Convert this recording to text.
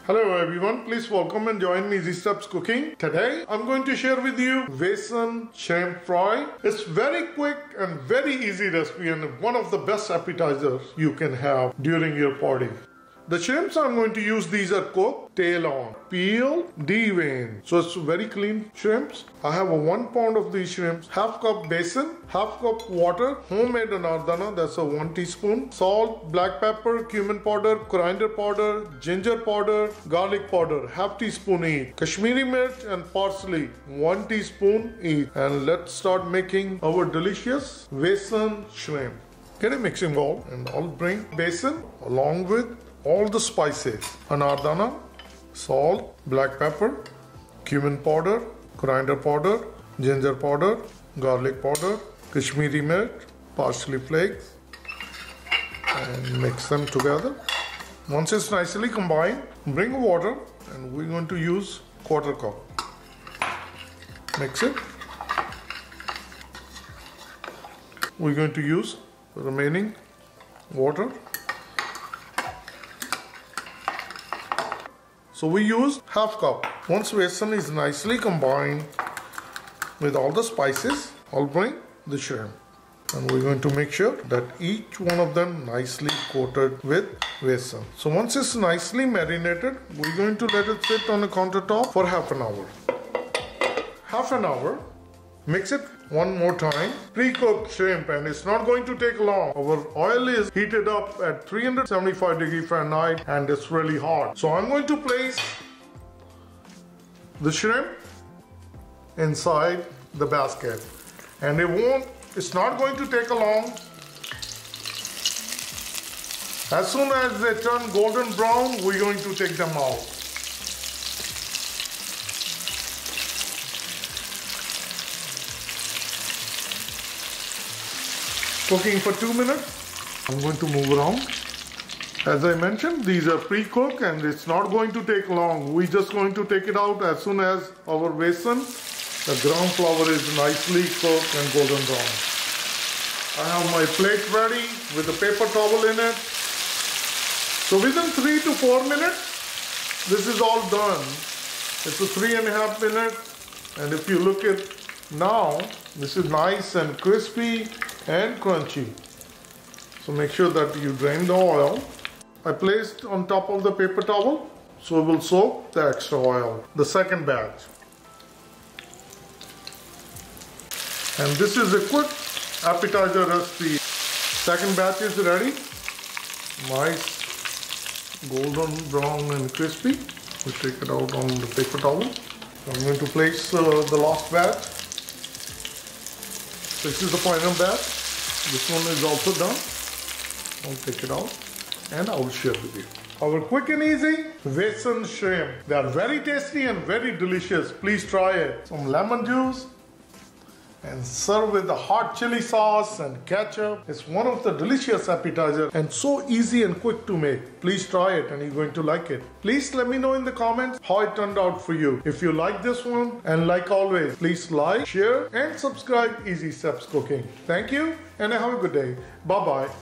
Hello everyone, please welcome and join me Easy Steps Cooking. Today I'm going to share with you Vesan shrimp fry. It's very quick and very easy recipe and one of the best appetizers you can have during your party. The shrimps I'm going to use, these are cooked, tail on, peel, devein. So it's very clean shrimps. I have a 1 pound of these shrimps, half cup besan, half cup water, homemade anardana, that's a 1 teaspoon, salt, black pepper, cumin powder, coriander powder, ginger powder, garlic powder, half teaspoon each, Kashmiri mirch and parsley, 1 teaspoon each. And let's start making our delicious Vesan shrimp. Get a mixing bowl and I'll bring besan along with all the spices, anardana, salt, black pepper, cumin powder, coriander powder, ginger powder, garlic powder, Kashmiri mirch, parsley flakes, and mix them together. Once it's nicely combined, bring water and we're going to use 1/4 cup. Mix it. We're going to use the remaining water. So we used half cup. Once besan is nicely combined with all the spices, I'll bring the shrimp. And we're going to make sure that each one of them nicely coated with besan. So once it's nicely marinated, we're going to let it sit on the countertop for half an hour. Half an hour. Mix it one more time. Pre-cooked shrimp, and it's not going to take long. Our oil is heated up at 375 degrees Fahrenheit and it's really hot. So I'm going to place the shrimp inside the basket, and it's not going to take long. As soon as they turn golden brown, we're going to take them out. Cooking for 2 minutes. I'm going to move around. As I mentioned, these are pre-cooked and it's not going to take long. We're just going to take it out as soon as our besan, the ground flour, is nicely cooked and golden brown. I have my plate ready with a paper towel in it. So within 3 to 4 minutes, this is all done. It's a 3.5 minutes, and if you look at now, this is nice and crispy and crunchy. So make sure that you drain the oil. I placed on top of the paper towel so it will soak the extra oil. The second batch. And this is a quick appetizer recipe. Second batch is ready. Nice golden brown and crispy. We'll take it out on the paper towel. So I'm going to place the last batch. This is the final batch. This one is also done. I'll take it out and I will share with you. Our quick and easy Vesan shrimp. They are very tasty and very delicious. Please try it. Some lemon juice and serve with the hot chili sauce and ketchup. It's one of the delicious appetizers and so easy and quick to make. Please try it and you're going to like it. Please let me know in the comments how it turned out for you. If you like this one, and like always, please like, share and subscribe Easy Steps Cooking. Thank you and have a good day. Bye-bye.